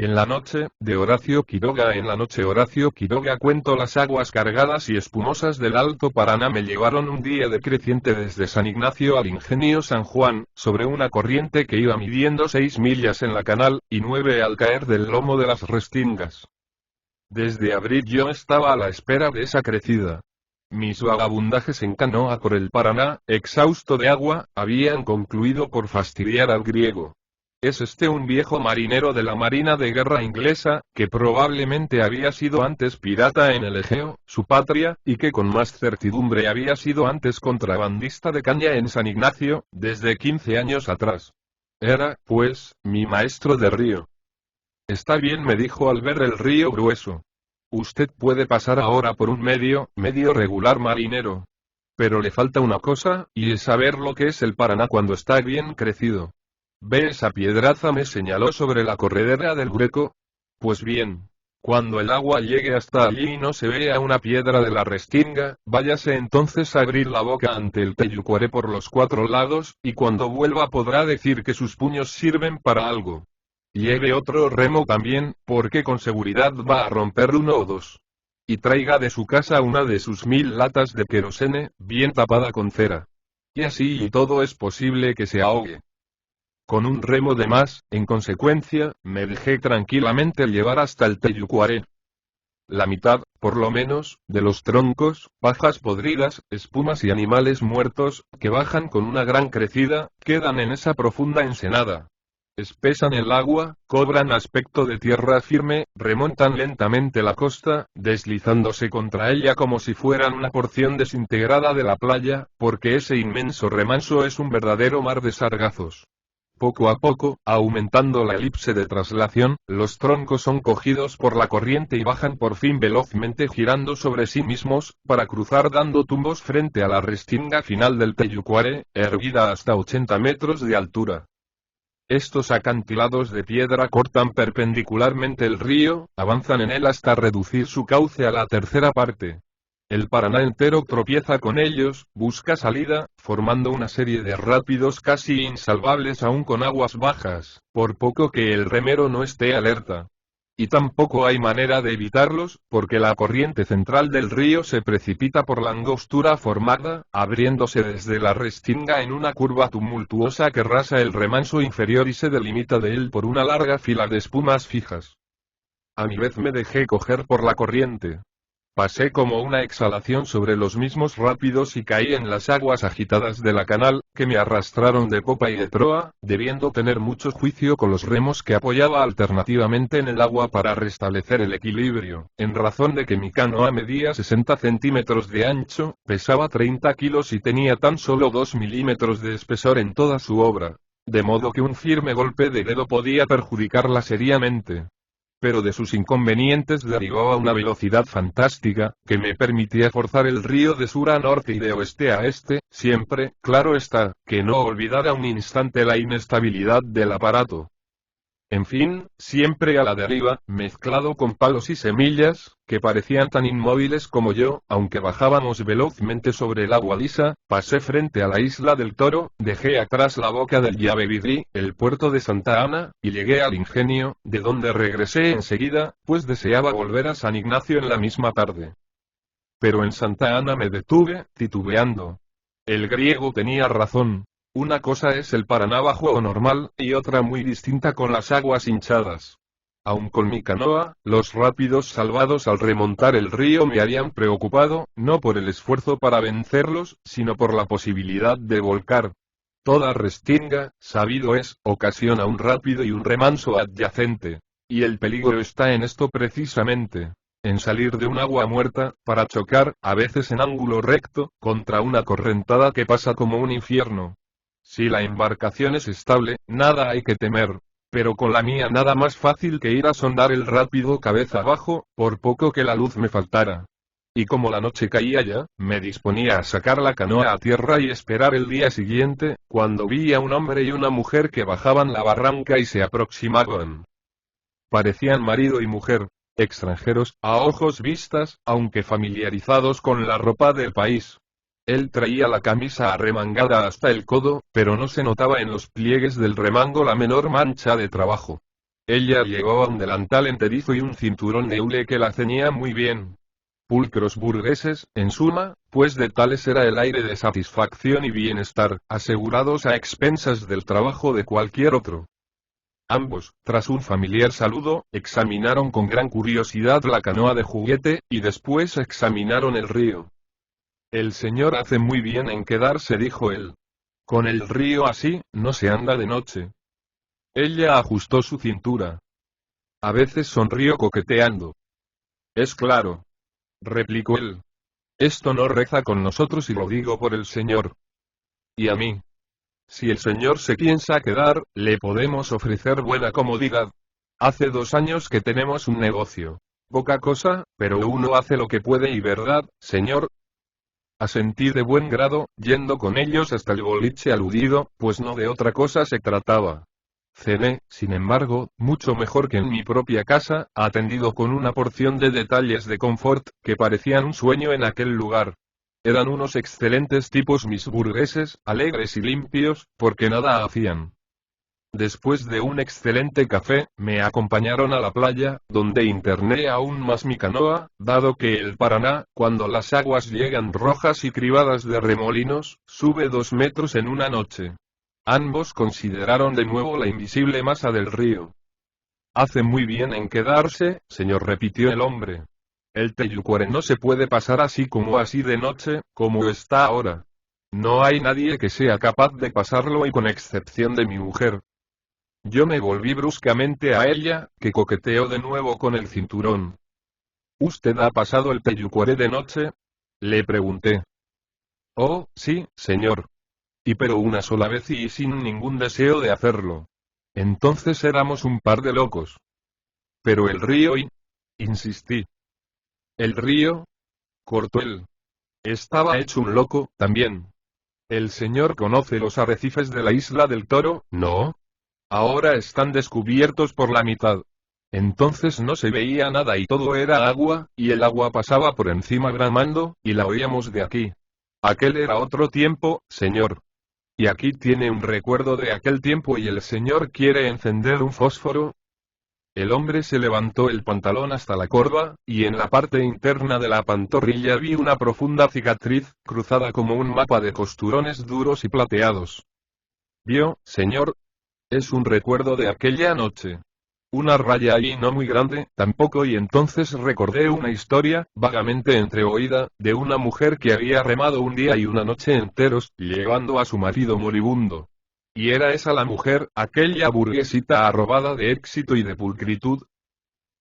En la noche, de Horacio Quiroga. En la noche Horacio Quiroga cuento: las aguas cargadas y espumosas del Alto Paraná me llevaron un día decreciente desde San Ignacio al Ingenio San Juan, sobre una corriente que iba midiendo 6 millas en la canal, y 9 al caer del lomo de las Restingas. Desde abril yo estaba a la espera de esa crecida. Mis vagabundajes en canoa por el Paraná, exhausto de agua, habían concluido por fastidiar al griego. Es un viejo marinero de la Marina de Guerra inglesa, que probablemente había sido antes pirata en el Egeo, su patria, y que con más certidumbre había sido antes contrabandista de caña en San Ignacio, desde 15 años atrás. Era, pues, mi maestro de río. Está bien, me dijo al ver el río grueso. Usted puede pasar ahora por un medio regular marinero. Pero le falta una cosa, y es saber lo que es el Paraná cuando está bien crecido. ¿Ve esa piedraza?, me señaló sobre la corredera del Greco. Pues bien, cuando el agua llegue hasta allí y no se vea una piedra de la Restinga, váyase entonces a abrir la boca ante el Teyucuaré por los 4 lados, y cuando vuelva podrá decir que sus puños sirven para algo. Lleve otro remo también, porque con seguridad va a romper 1 o 2. Y traiga de su casa una de sus 1000 latas de querosene, bien tapada con cera. Y así y todo es posible que se ahogue. Con un remo de más, en consecuencia, me dejé tranquilamente llevar hasta el Teyucuaré. La mitad, por lo menos, de los troncos, pajas podridas, espumas y animales muertos, que bajan con una gran crecida, quedan en esa profunda ensenada. Espesan el agua, cobran aspecto de tierra firme, remontan lentamente la costa, deslizándose contra ella como si fueran una porción desintegrada de la playa, porque ese inmenso remanso es un verdadero mar de sargazos. Poco a poco, aumentando la elipse de traslación, los troncos son cogidos por la corriente y bajan por fin velozmente girando sobre sí mismos, para cruzar dando tumbos frente a la restinga final del Teyucuaré, erguida hasta 80 metros de altura. Estos acantilados de piedra cortan perpendicularmente el río, avanzan en él hasta reducir su cauce a la tercera parte. El Paraná entero tropieza con ellos, busca salida, formando una serie de rápidos casi insalvables aún con aguas bajas, por poco que el remero no esté alerta. Y tampoco hay manera de evitarlos, porque la corriente central del río se precipita por la angostura formada, abriéndose desde la Restinga en una curva tumultuosa que rasa el remanso inferior y se delimita de él por una larga fila de espumas fijas. A mi vez me dejé coger por la corriente. Pasé como una exhalación sobre los mismos rápidos y caí en las aguas agitadas de la canal, que me arrastraron de popa y de proa, debiendo tener mucho juicio con los remos que apoyaba alternativamente en el agua para restablecer el equilibrio, en razón de que mi canoa medía 60 centímetros de ancho, pesaba 30 kilos y tenía tan solo 2 milímetros de espesor en toda su obra, de modo que un firme golpe de dedo podía perjudicarla seriamente. Pero de sus inconvenientes derivaba una velocidad fantástica, que me permitía forzar el río de sur a norte y de oeste a este, siempre, claro está, que no olvidara un instante la inestabilidad del aparato. En fin, siempre a la deriva, mezclado con palos y semillas, que parecían tan inmóviles como yo, aunque bajábamos velozmente sobre el agua lisa, pasé frente a la isla del Toro, dejé atrás la boca del Yabebirí, el puerto de Santa Ana, y llegué al Ingenio, de donde regresé enseguida, pues deseaba volver a San Ignacio en la misma tarde. Pero en Santa Ana me detuve, titubeando. El griego tenía razón. Una cosa es el Paraná bajo o normal, y otra muy distinta con las aguas hinchadas. Aun con mi canoa, los rápidos salvados al remontar el río me habían preocupado, no por el esfuerzo para vencerlos, sino por la posibilidad de volcar. Toda restinga, sabido es, ocasiona un rápido y un remanso adyacente. Y el peligro está en esto precisamente. En salir de un agua muerta, para chocar, a veces en ángulo recto, contra una correntada que pasa como un infierno. Si la embarcación es estable, nada hay que temer. Pero con la mía nada más fácil que ir a sondar el rápido cabeza abajo, por poco que la luz me faltara. Y como la noche caía ya, me disponía a sacar la canoa a tierra y esperar el día siguiente, cuando vi a un hombre y una mujer que bajaban la barranca y se aproximaban. Parecían marido y mujer, extranjeros, a ojos vistas, aunque familiarizados con la ropa del país. Él traía la camisa arremangada hasta el codo, pero no se notaba en los pliegues del remango la menor mancha de trabajo. Ella llevaba un delantal enterizo y un cinturón de hule que la ceñía muy bien. Pulcros burgueses, en suma, pues de tales era el aire de satisfacción y bienestar, asegurados a expensas del trabajo de cualquier otro. Ambos, tras un familiar saludo, examinaron con gran curiosidad la canoa de juguete, y después examinaron el río. El señor hace muy bien en quedarse, dijo él. Con el río así, no se anda de noche. Ella ajustó su cintura. A veces sonrió coqueteando. Es claro, replicó él. Esto no reza con nosotros y lo digo por el señor. Y a mí. Si el señor se piensa quedar, le podemos ofrecer buena comodidad. Hace 2 años que tenemos un negocio. Poca cosa, pero uno hace lo que puede y verdad, señor. Asentí de buen grado, yendo con ellos hasta el boliche aludido, pues no de otra cosa se trataba. Cené, sin embargo, mucho mejor que en mi propia casa, atendido con una porción de detalles de confort, que parecían un sueño en aquel lugar. Eran unos excelentes tipos mis burgueses, alegres y limpios, porque nada hacían. Después de un excelente café, me acompañaron a la playa, donde interné aún más mi canoa, dado que el Paraná, cuando las aguas llegan rojas y cribadas de remolinos, sube 2 metros en una noche. Ambos consideraron de nuevo la invisible masa del río. Hace muy bien en quedarse, señor, repitió el hombre. El Teyucuare no se puede pasar así de noche, como está ahora. No hay nadie que sea capaz de pasarlo y con excepción de mi mujer. Yo me volví bruscamente a ella, que coqueteó de nuevo con el cinturón. ¿Usted ha pasado el Teyucuare de noche? Le pregunté. Oh, sí, señor. Y pero una sola vez y sin ningún deseo de hacerlo. Entonces éramos un par de locos. Pero el río insistí. ¿El río? Cortó él. Estaba hecho un loco, también. ¿El señor conoce los arrecifes de la isla del Toro? No. Ahora están descubiertos por la mitad. Entonces no se veía nada y todo era agua, y el agua pasaba por encima bramando, y la oíamos de aquí. Aquel era otro tiempo, señor. Y aquí tiene un recuerdo de aquel tiempo y el señor quiere encender un fósforo. El hombre se levantó el pantalón hasta la corva, y en la parte interna de la pantorrilla vi una profunda cicatriz, cruzada como un mapa de costurones duros y plateados. ¿Vio, señor? Es un recuerdo de aquella noche. Una raya allí no muy grande, tampoco, y entonces recordé una historia, vagamente entreoída, de una mujer que había remado un día y una noche enteros, llevando a su marido moribundo. Y era esa la mujer, aquella burguesita arrobada de éxito y de pulcritud.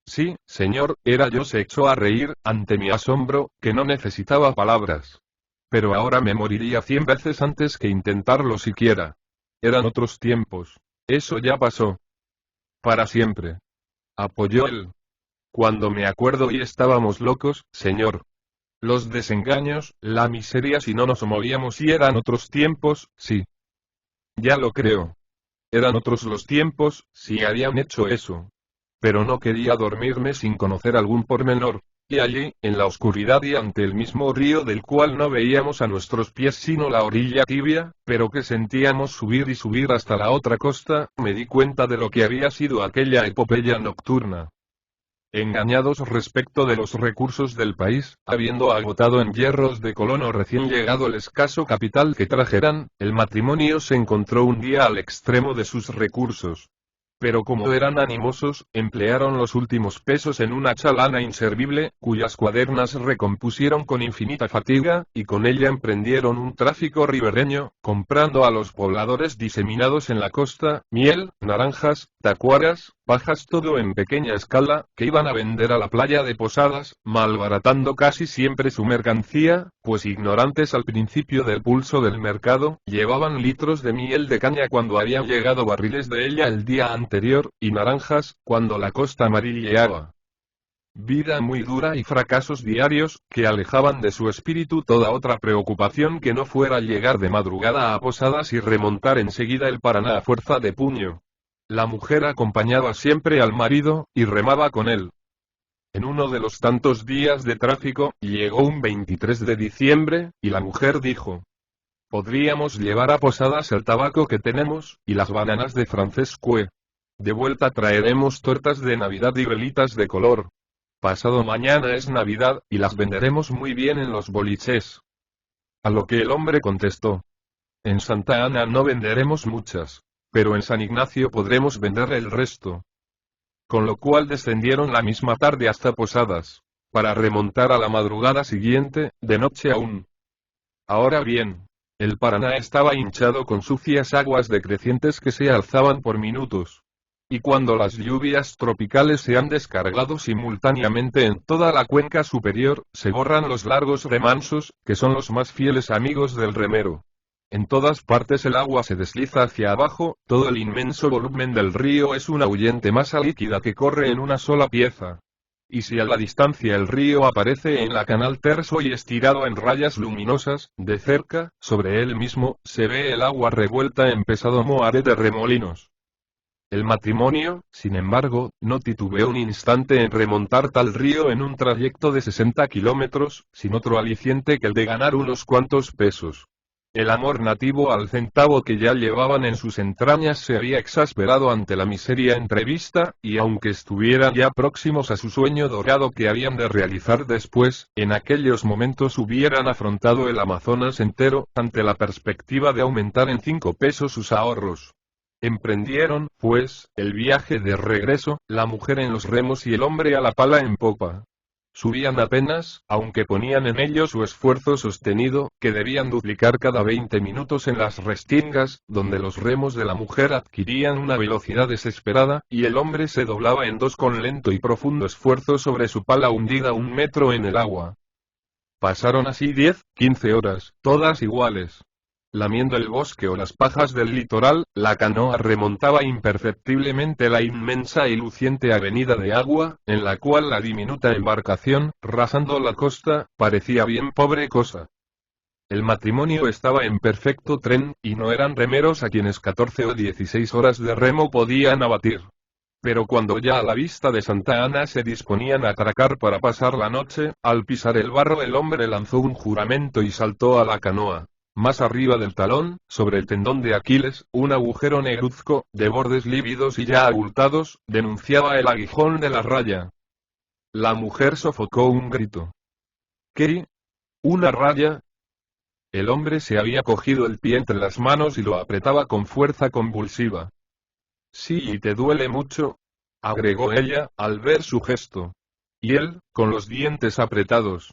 Sí, señor, era yo. Se echó a reír, ante mi asombro, que no necesitaba palabras. Pero ahora me moriría 100 veces antes que intentarlo siquiera. Eran otros tiempos. Eso ya pasó. Para siempre. Apoyó él. Cuando me acuerdo y estábamos locos, señor. Los desengaños, la miseria si no nos movíamos y eran otros tiempos, sí. Ya lo creo. Eran otros los tiempos, si habían hecho eso. Pero no quería dormirme sin conocer algún pormenor. Y allí, en la oscuridad y ante el mismo río del cual no veíamos a nuestros pies sino la orilla tibia, pero que sentíamos subir y subir hasta la otra costa, me di cuenta de lo que había sido aquella epopeya nocturna. Engañados respecto de los recursos del país, habiendo agotado en hierros de colono recién llegado el escaso capital que trajeran, el matrimonio se encontró un día al extremo de sus recursos. Pero como eran animosos, emplearon los últimos pesos en una chalana inservible, cuyas cuadernas recompusieron con infinita fatiga, y con ella emprendieron un tráfico ribereño, comprando a los pobladores diseminados en la costa, miel, naranjas, tacuaras, pajas, todo en pequeña escala, que iban a vender a la playa de Posadas, malbaratando casi siempre su mercancía, pues ignorantes al principio del pulso del mercado, llevaban litros de miel de caña cuando habían llegado barriles de ella el día anterior, y naranjas, cuando la costa amarilleaba. Vida muy dura y fracasos diarios, que alejaban de su espíritu toda otra preocupación que no fuera llegar de madrugada a Posadas y remontar enseguida el Paraná a fuerza de puño. La mujer acompañaba siempre al marido, y remaba con él. En uno de los tantos días de tráfico, llegó un 23 de diciembre, y la mujer dijo: «Podríamos llevar a Posadas el tabaco que tenemos, y las bananas de Francescue». De vuelta traeremos tortas de Navidad y velitas de color. Pasado mañana es Navidad, y las venderemos muy bien en los boliches. A lo que el hombre contestó: en Santa Ana no venderemos muchas, pero en San Ignacio podremos vender el resto. Con lo cual descendieron la misma tarde hasta Posadas, para remontar a la madrugada siguiente, de noche aún. Ahora bien, el Paraná estaba hinchado con sucias aguas decrecientes que se alzaban por minutos. Y cuando las lluvias tropicales se han descargado simultáneamente en toda la cuenca superior, se borran los largos remansos, que son los más fieles amigos del remero. En todas partes el agua se desliza hacia abajo, todo el inmenso volumen del río es una huyente masa líquida que corre en una sola pieza. Y si a la distancia el río aparece en la canal terso y estirado en rayas luminosas, de cerca, sobre él mismo, se ve el agua revuelta en pesado moaré de remolinos. El matrimonio, sin embargo, no titubeó un instante en remontar tal río en un trayecto de 60 kilómetros, sin otro aliciente que el de ganar unos cuantos pesos. El amor nativo al centavo que ya llevaban en sus entrañas se había exasperado ante la miseria entrevista, y aunque estuvieran ya próximos a su sueño dorado que habían de realizar después, en aquellos momentos hubieran afrontado el Amazonas entero, ante la perspectiva de aumentar en 5 pesos sus ahorros. Emprendieron, pues, el viaje de regreso, la mujer en los remos y el hombre a la pala en popa. Subían apenas, aunque ponían en ello su esfuerzo sostenido, que debían duplicar cada 20 minutos en las restingas, donde los remos de la mujer adquirían una velocidad desesperada, y el hombre se doblaba en dos con lento y profundo esfuerzo sobre su pala hundida 1 metro en el agua. Pasaron así 10, 15 horas, todas iguales. Lamiendo el bosque o las pajas del litoral, la canoa remontaba imperceptiblemente la inmensa y luciente avenida de agua, en la cual la diminuta embarcación, rasando la costa, parecía bien pobre cosa. El matrimonio estaba en perfecto tren, y no eran remeros a quienes 14 o 16 horas de remo podían abatir. Pero cuando ya a la vista de Santa Ana se disponían a atracar para pasar la noche, al pisar el barro el hombre lanzó un juramento y saltó a la canoa. Más arriba del talón, sobre el tendón de Aquiles, un agujero negruzco, de bordes lívidos y ya abultados, denunciaba el aguijón de la raya. La mujer sofocó un grito. ¿Qué? ¿Una raya? El hombre se había cogido el pie entre las manos y lo apretaba con fuerza convulsiva. Sí, y te duele mucho, agregó ella, al ver su gesto. Y él, con los dientes apretados.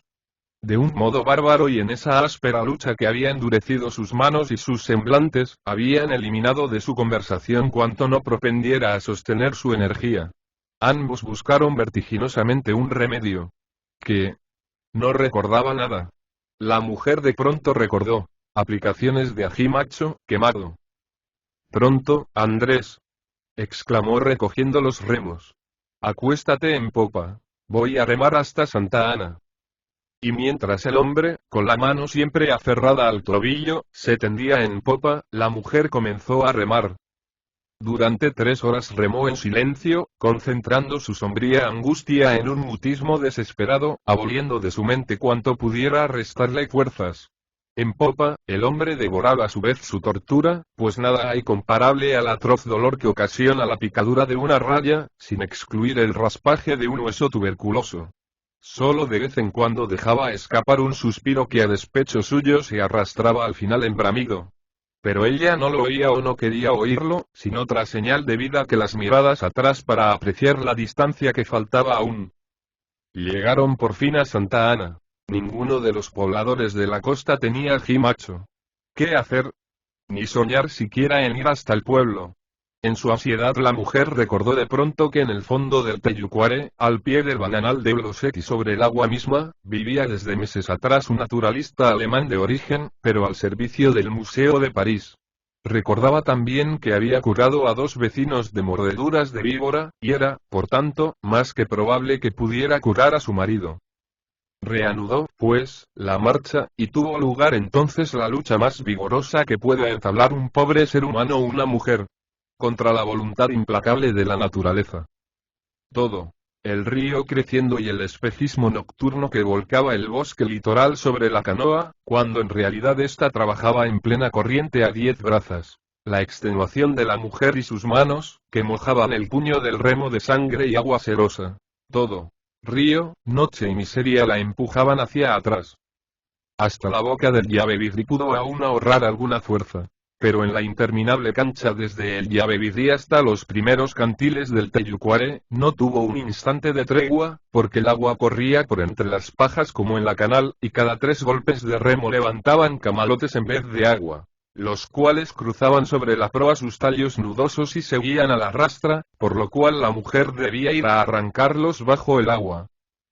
De un modo bárbaro y en esa áspera lucha que había endurecido sus manos y sus semblantes, habían eliminado de su conversación cuanto no propendiera a sostener su energía. Ambos buscaron vertiginosamente un remedio. Que no recordaba nada. La mujer de pronto recordó. Aplicaciones de ají macho, quemado. Pronto, Andrés, exclamó recogiendo los remos. Acuéstate en popa. Voy a remar hasta Santa Ana. Y mientras el hombre, con la mano siempre aferrada al tobillo, se tendía en popa, la mujer comenzó a remar. Durante 3 horas remó en silencio, concentrando su sombría angustia en un mutismo desesperado, aboliendo de su mente cuanto pudiera restarle fuerzas. En popa, el hombre devoraba a su vez su tortura, pues nada hay comparable al atroz dolor que ocasiona la picadura de una raya, sin excluir el raspaje de un hueso tuberculoso. Solo de vez en cuando dejaba escapar un suspiro que a despecho suyo se arrastraba al final en bramido. Pero ella no lo oía o no quería oírlo, sin otra señal de vida que las miradas atrás para apreciar la distancia que faltaba aún. Llegaron por fin a Santa Ana. Ninguno de los pobladores de la costa tenía ají macho. ¿Qué hacer? Ni soñar siquiera en ir hasta el pueblo. En su ansiedad la mujer recordó de pronto que en el fondo del Teyucuare, al pie del bananal de Blosek y sobre el agua misma, vivía desde meses atrás un naturalista alemán de origen, pero al servicio del Museo de París. Recordaba también que había curado a 2 vecinos de mordeduras de víbora, y era, por tanto, más que probable que pudiera curar a su marido. Reanudó, pues, la marcha, y tuvo lugar entonces la lucha más vigorosa que puede entablar un pobre ser humano o una mujer. Contra la voluntad implacable de la naturaleza. Todo, el río creciendo y el espejismo nocturno que volcaba el bosque litoral sobre la canoa, cuando en realidad ésta trabajaba en plena corriente a 10 brazas. La extenuación de la mujer y sus manos, que mojaban el puño del remo de sangre y agua cerosa. Todo, río, noche y miseria la empujaban hacia atrás. Hasta la boca del Yabebirí pudo aún ahorrar alguna fuerza. Pero en la interminable cancha desde el Yabebirí hasta los primeros cantiles del Teyucuare, no tuvo un instante de tregua, porque el agua corría por entre las pajas como en la canal, y cada 3 golpes de remo levantaban camalotes en vez de agua, los cuales cruzaban sobre la proa sus tallos nudosos y seguían a la rastra, por lo cual la mujer debía ir a arrancarlos bajo el agua.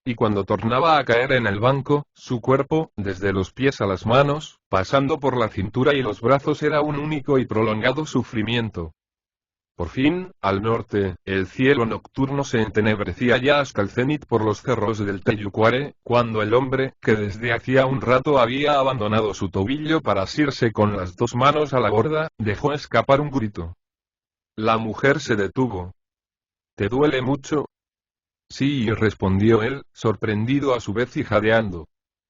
Y cuando tornaba a caer en el banco, su cuerpo, desde los pies a las manos, pasando por la cintura y los brazos, era un único y prolongado sufrimiento. Por fin, al norte, el cielo nocturno se entenebrecía ya hasta el cenit por los cerros del Teyucuare, cuando el hombre, que desde hacía un rato había abandonado su tobillo para asirse con las 2 manos a la borda, dejó escapar un grito. La mujer se detuvo. ¿Te duele mucho? Sí, respondió él, sorprendido a su vez y jadeando.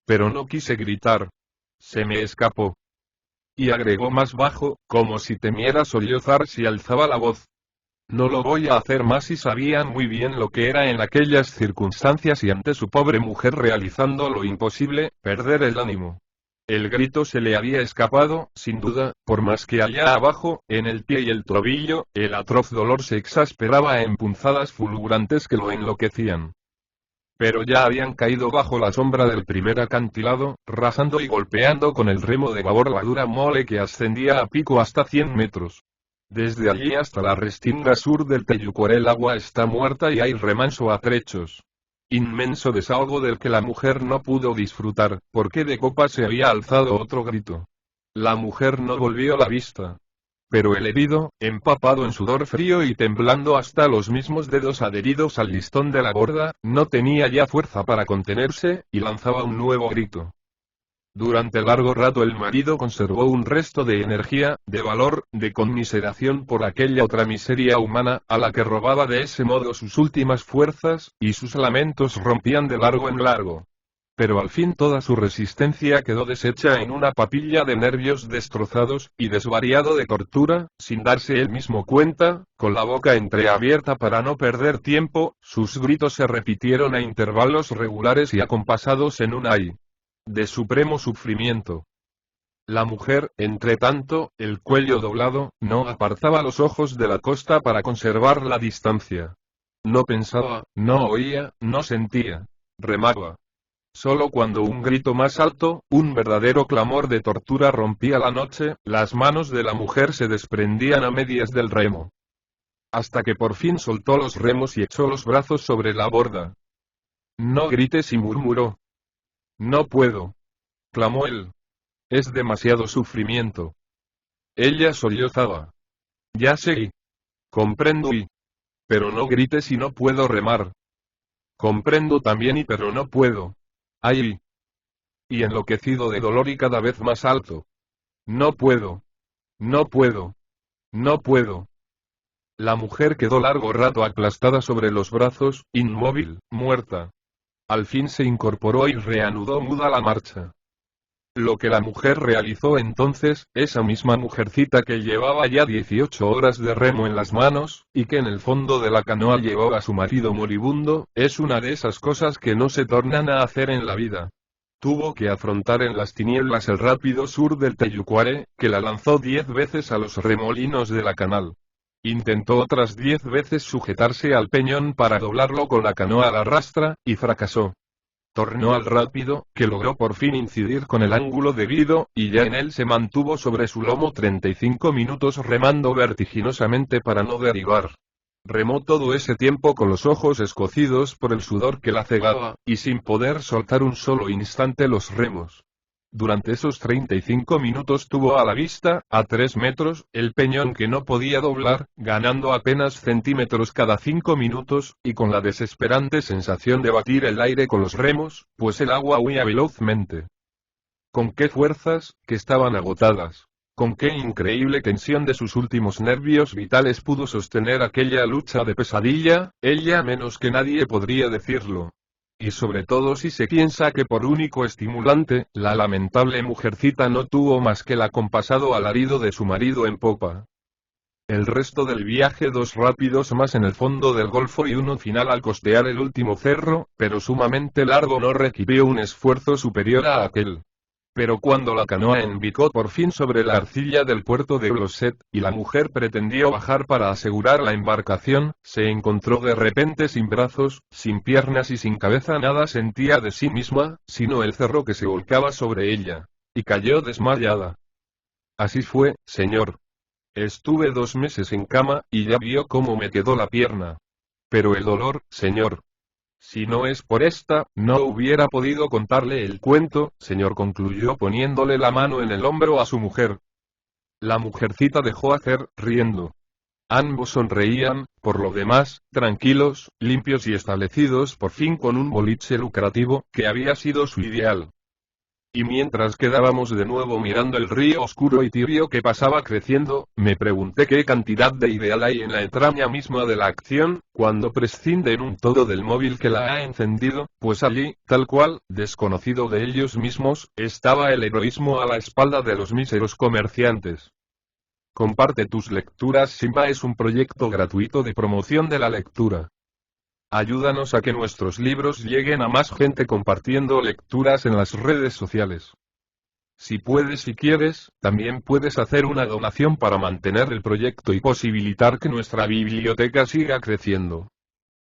Pero no quise gritar. Se me escapó. Y agregó más bajo, como si temiera sollozar si alzaba la voz. No lo voy a hacer más, y sabían muy bien lo que era en aquellas circunstancias y ante su pobre mujer realizando lo imposible, perder el ánimo. El grito se le había escapado, sin duda, por más que allá abajo, en el pie y el tobillo, el atroz dolor se exasperaba en punzadas fulgurantes que lo enloquecían. Pero ya habían caído bajo la sombra del primer acantilado, rasando y golpeando con el remo de babor la dura mole que ascendía a pico hasta 100 metros. Desde allí hasta la restinga sur del Teyucuare el agua está muerta y hay remanso a trechos. Inmenso desahogo del que la mujer no pudo disfrutar, porque de copa se había alzado otro grito. La mujer no volvió la vista. Pero el herido, empapado en sudor frío y temblando hasta los mismos dedos adheridos al listón de la borda, no tenía ya fuerza para contenerse, y lanzaba un nuevo grito. Durante largo rato el marido conservó un resto de energía, de valor, de conmiseración por aquella otra miseria humana, a la que robaba de ese modo sus últimas fuerzas, y sus lamentos rompían de largo en largo. Pero al fin toda su resistencia quedó deshecha en una papilla de nervios destrozados, y desvariado de tortura, sin darse él mismo cuenta, con la boca entreabierta para no perder tiempo, sus gritos se repitieron a intervalos regulares y acompasados en un ay de supremo sufrimiento. La mujer, entre tanto, el cuello doblado, no apartaba los ojos de la costa para conservar la distancia. No pensaba, no oía, no sentía. Remaba. Solo cuando un grito más alto, un verdadero clamor de tortura rompía la noche, las manos de la mujer se desprendían a medias del remo. Hasta que por fin soltó los remos y echó los brazos sobre la borda. No grites, y murmuró. No puedo. Clamó él. Es demasiado sufrimiento. Ella sollozaba. Ya sé. Comprendo y. Pero no grites, y no puedo remar. Comprendo también pero no puedo. Ay. Y enloquecido de dolor y cada vez más alto. No puedo. No puedo. No puedo. La mujer quedó largo rato aplastada sobre los brazos, inmóvil, muerta. Al fin se incorporó y reanudó muda la marcha. Lo que la mujer realizó entonces, esa misma mujercita que llevaba ya 18 horas de remo en las manos, y que en el fondo de la canoa llevaba a su marido moribundo, es una de esas cosas que no se tornan a hacer en la vida. Tuvo que afrontar en las tinieblas el rápido sur del Teyucuare, que la lanzó 10 veces a los remolinos de la canal. Intentó otras 10 veces sujetarse al peñón para doblarlo con la canoa a la rastra, y fracasó. Tornó al rápido, que logró por fin incidir con el ángulo debido, y ya en él se mantuvo sobre su lomo 35 minutos remando vertiginosamente para no derivar. Remó todo ese tiempo con los ojos escocidos por el sudor que la cegaba, y sin poder soltar un solo instante los remos. Durante esos 35 minutos tuvo a la vista, a 3 metros, el peñón que no podía doblar, ganando apenas centímetros cada 5 minutos, y con la desesperante sensación de batir el aire con los remos, pues el agua huía velozmente. Con qué fuerzas, que estaban agotadas. Con qué increíble tensión de sus últimos nervios vitales pudo sostener aquella lucha de pesadilla, ella menos que nadie podría decirlo. Y sobre todo si se piensa que por único estimulante, la lamentable mujercita no tuvo más que el acompasado alarido de su marido en popa. El resto del viaje, 2 rápidos más en el fondo del golfo y uno final al costear el último cerro, pero sumamente largo, no requirió un esfuerzo superior a aquel. Pero cuando la canoa embicó por fin sobre la arcilla del puerto de Gloset, y la mujer pretendió bajar para asegurar la embarcación, se encontró de repente sin brazos, sin piernas y sin cabeza. Nada sentía de sí misma, sino el cerro que se volcaba sobre ella. Y cayó desmayada. Así fue, señor. Estuve 2 meses en cama, y ya vio cómo me quedó la pierna. Pero el dolor, señor. Si no es por esta, no hubiera podido contarle el cuento, señor, concluyó poniéndole la mano en el hombro a su mujer. La mujercita dejó hacer, riendo. Ambos sonreían, por lo demás, tranquilos, limpios y establecidos por fin con un boliche lucrativo, que había sido su ideal. Y mientras quedábamos de nuevo mirando el río oscuro y tibio que pasaba creciendo, me pregunté qué cantidad de ideal hay en la entraña misma de la acción, cuando prescinde en un todo del móvil que la ha encendido, pues allí, tal cual, desconocido de ellos mismos, estaba el heroísmo a la espalda de los míseros comerciantes. Comparte tus lecturas. Simba es un proyecto gratuito de promoción de la lectura. Ayúdanos a que nuestros libros lleguen a más gente compartiendo lecturas en las redes sociales. Si puedes y quieres, también puedes hacer una donación para mantener el proyecto y posibilitar que nuestra biblioteca siga creciendo.